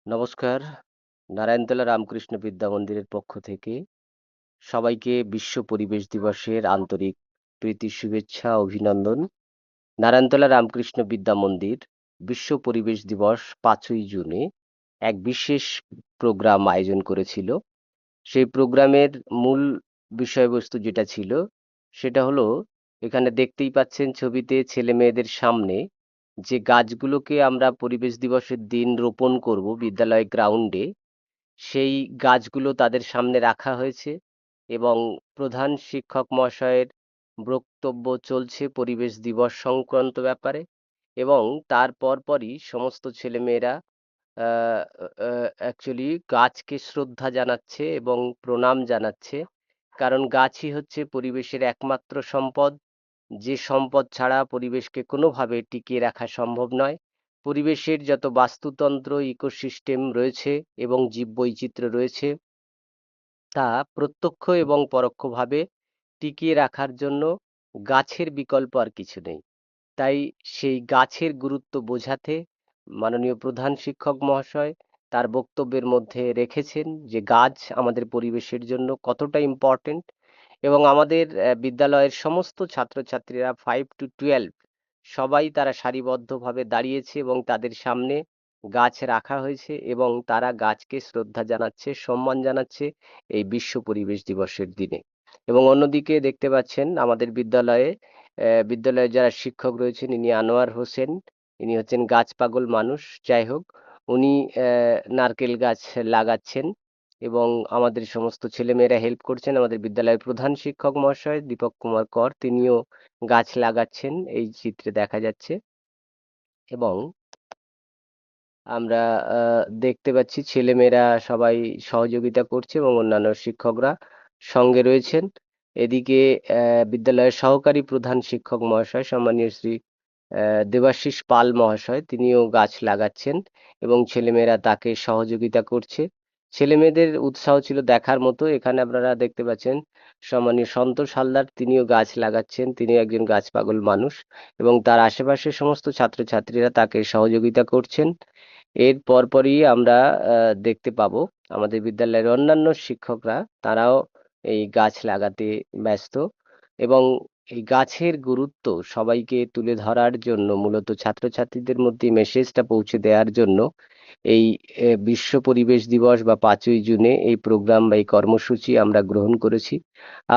নমস্কার। নারায়ণতলা রামকৃষ্ণ বিদ্যা মন্দিরের পক্ষ থেকে সবাইকে বিশ্ব পরিবেশ দিবসের আন্তরিক প্রীতি শুভেচ্ছা অভিনন্দন। নারায়ণতলা রামকৃষ্ণ বিদ্যা মন্দির বিশ্ব পরিবেশ দিবস ৫ই জুনে এক বিশেষ প্রোগ্রাম আয়োজন করেছিল। সেই প্রোগ্রামের মূল বিষয়বস্তু যেটা ছিল সেটা হলো, এখানে দেখতেই পাচ্ছেন ছবিতে ছেলেমেয়েদের সামনে যে গাছগুলোকে আমরা পরিবেশ দিবসের দিন রোপণ করব বিদ্যালয় গ্রাউন্ডে, সেই গাছগুলো তাদের সামনে রাখা হয়েছে এবং প্রধান শিক্ষক মহাশয়ের বক্তব্য চলছে পরিবেশ দিবস সংক্রান্ত ব্যাপারে। এবং তার পরপরই সমস্ত ছেলেমেয়েরা অ্যাকচুয়ালি গাছকে শ্রদ্ধা জানাচ্ছে এবং প্রণাম জানাচ্ছে। কারণ গাছই হচ্ছে পরিবেশের একমাত্র সম্পদ, যে সম্পদ ছাড়া পরিবেশকে কোনোভাবে টিকিয়ে রাখা সম্ভব নয়। পরিবেশের যত বাস্তুতন্ত্র, ইকোসিস্টেম রয়েছে এবং জীববৈচিত্র্য রয়েছে, তা প্রত্যক্ষ এবং পরোক্ষভাবে টিকিয়ে রাখার জন্য গাছের বিকল্প আর কিছু নেই। তাই সেই গাছের গুরুত্ব বোঝাতে মাননীয় প্রধান শিক্ষক মহাশয় তার বক্তব্যের মধ্যে রেখেছেন যে গাছ আমাদের পরিবেশের জন্য কতটা ইম্পর্টেন্ট। এবং আমাদের বিদ্যালয়ের সমস্ত ছাত্রছাত্রীরা 5 to 12 সবাই তারা সারিবদ্ধভাবে দাঁড়িয়েছে এবং তাদের সামনে গাছ রাখা হয়েছে এবং তারা গাছকে শ্রদ্ধা জানাচ্ছে, সম্মান জানাচ্ছে এই বিশ্ব পরিবেশ দিবসের দিনে। এবং অন্যদিকে দেখতে পাচ্ছেন আমাদের বিদ্যালয়ে যারা শিক্ষক রয়েছেন, ইনি আনোয়ার হোসেন, ইনি হচ্ছেন গাছ পাগল মানুষ। যাই হোক, উনি নারকেল গাছ লাগাচ্ছেন এবং আমাদের সমস্ত ছেলেমেয়েরা হেল্প করছেন। আমাদের বিদ্যালয়ের প্রধান শিক্ষক মহাশয় দীপক কুমার কর, তিনিও গাছ লাগাচ্ছেন, এই চিত্রে দেখা যাচ্ছে। এবং আমরা দেখতে পাচ্ছি ছেলেমেয়েরা সবাই সহযোগিতা করছে এবং অন্যান্য শিক্ষকরা সঙ্গে রয়েছেন। এদিকে বিদ্যালয়ের সহকারী প্রধান শিক্ষক মহাশয় সম্মানীয় শ্রী দেবাশিস পাল মহাশয়, তিনিও গাছ লাগাচ্ছেন এবং ছেলেমেয়েরা তাকে সহযোগিতা করছে। ছেলেমেয়েদের উৎসাহ ছিল দেখার মতো। এখানে আপনারা দেখতে পাচ্ছেন সম্মানীয় সন্তোষ হালদার, তিনিও গাছ লাগাচ্ছেন, তিনিও একজন গাছ পাগল মানুষ এবং তার আশেপাশের সমস্ত ছাত্রছাত্রীরা তাকে সহযোগিতা করছেন। এর পরপরই আমরা দেখতে পাবো আমাদের বিদ্যালয়ের অন্যান্য শিক্ষকরা, তারাও এই গাছ লাগাতে ব্যস্ত। এবং এই গাছের গুরুত্ব সবাইকে তুলে ধরার জন্য, মূলত ছাত্রছাত্রীদের মধ্যে মেসেজটা পৌঁছে দেওয়ার জন্য এই বিশ্ব পরিবেশ দিবস বা 5ই জুনে এই প্রোগ্রাম বা এই কর্মসূচি আমরা গ্রহণ করেছি।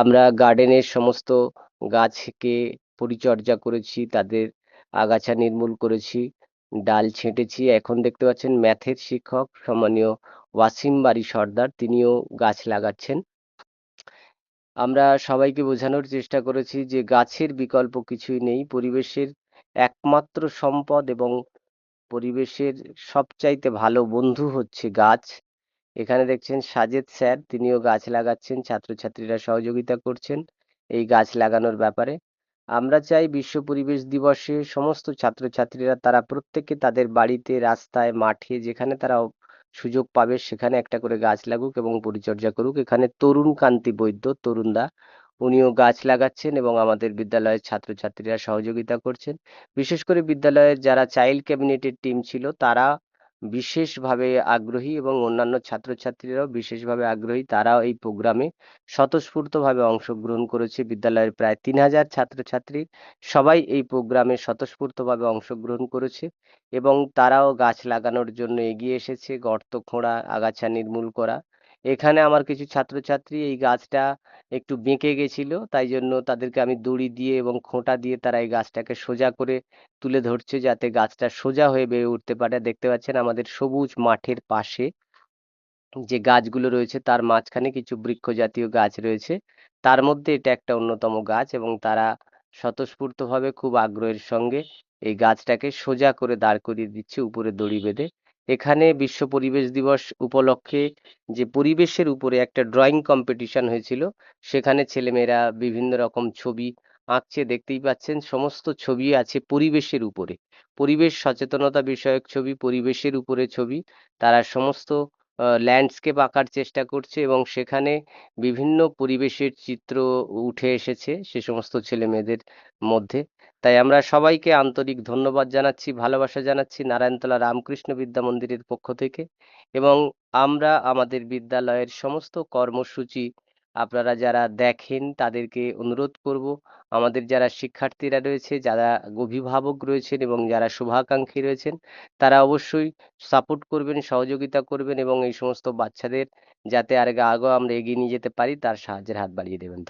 আমরা গার্ডেনের সমস্ত গাছকে পরিচর্যা করেছি, তাদের আগাছা নির্মূল করেছি, ডাল ছেঁটেছি। এখন দেখতে পাচ্ছেন ম্যাথের শিক্ষক সম্মানীয় ওয়াসিম বারী সর্দার, তিনিও গাছ লাগাচ্ছেন। আমরা সবাইকে বোঝানোর চেষ্টা করেছি যে গাছের বিকল্প কিছুই নেই, পরিবেশের একমাত্র সম্পদ এবং পরিবেশের সবচাইতে ভালো বন্ধু হচ্ছে গাছ। এখানে দেখছেন সাজেদ স্যার, তিনিও গাছ লাগাচ্ছেন, ছাত্রছাত্রীরা সহযোগিতা করছেন এই গাছ লাগানোর ব্যাপারে। আমরা চাই বিশ্ব পরিবেশ দিবসে সমস্ত ছাত্রছাত্রীরা তারা প্রত্যেকে তাদের বাড়িতে, রাস্তায়, মাঠে যেখানে তারা সুযোগ পাবে সেখানে একটা করে গাছ লাগুক এবং পরিচর্যা করুক। এখানে তরুণ কান্তি বৈদ্য, তরুণদা, উনিও গাছ লাগাচ্ছেন এবং আমাদের বিদ্যালয়ের ছাত্রছাত্রীরা সহযোগিতা করছেন। বিশেষ করে বিদ্যালয়ের যারা চাইল্ড ক্যাবিনেটের টিম ছিল তারা বিশেষভাবে আগ্রহী এবং অন্যান্য ছাত্রছাত্রীরাও বিশেষভাবে আগ্রহী, তারাও এই প্রোগ্রামে স্বতঃস্ফূর্তভাবে অংশগ্রহণ করেছে। বিদ্যালয়ের প্রায় 3,000 ছাত্রছাত্রী সবাই এই প্রোগ্রামে স্বতঃস্ফূর্তভাবে অংশগ্রহণ করেছে এবং তারাও গাছ লাগানোর জন্য এগিয়ে এসেছে, গর্ত খোঁড়া, আগাছা নির্মূল করা। এখানে আমার কিছু ছাত্রছাত্রী এই গাছটা একটু বেঁকে গেছিল, তাই জন্য তাদেরকে আমি দড়ি দিয়ে এবং খোঁটা দিয়ে তারা এই গাছটাকে সোজা করে তুলে ধরছে যাতে গাছটা সোজা হয়ে বেড়ে উঠতে পারে। দেখতে পাচ্ছেন আমাদের সবুজ মাঠের পাশে যে গাছগুলো রয়েছে তার মাঝখানে কিছু বৃক্ষ জাতীয় গাছ রয়েছে, তার মধ্যে এটা একটা অন্যতম গাছ এবং তারা স্বতঃস্ফূর্তভাবে খুব আগ্রহের সঙ্গে এই গাছটাকে সোজা করে দাঁড় করিয়ে দিচ্ছে উপরে দড়ি বেঁধে। এখানে বিশ্ব পরিবেশ দিবস উপলক্ষে যে পরিবেশের উপরে একটা ড্রয়িং কম্পিটিশন হয়েছিল, সেখানে ছেলেমেয়েরা বিভিন্ন রকম ছবি আঁকছে। দেখতেই পাচ্ছেন সমস্ত ছবি আছে পরিবেশের উপরে, পরিবেশ সচেতনতা বিষয়ক ছবি, পরিবেশের উপরে ছবি। তারা সমস্ত ল্যান্ডস্কেপ আঁকার চেষ্টা করছে এবং সেখানে বিভিন্ন পরিবেশের চিত্র উঠে এসেছে সে সমস্ত ছেলে মেয়েদের মধ্যে। তাই আমরা সবাইকে আন্তরিক ধন্যবাদ জানাচ্ছি, ভালোবাসা জানাচ্ছি নারায়ণতলা রামকৃষ্ণ বিদ্যা মন্দিরের পক্ষ থেকে। এবং আমরা আমাদের বিদ্যালয়ের সমস্ত কর্মসূচি আপনারা যারা দেখেন তাদেরকে অনুরোধ করব, আমাদের যারা শিক্ষার্থীরা রয়েছে, যারা অভিভাবক রয়েছেন এবং যারা শুভাকাঙ্ক্ষী রয়েছেন, তারা অবশ্যই সাপোর্ট করবেন, সহযোগিতা করবেন এবং এই সমস্ত বাচ্চাদের যাতে আর আগেও আমরা এগিয়ে নিয়ে যেতে পারি তার সাহায্যের হাত বাড়িয়ে দেবেন।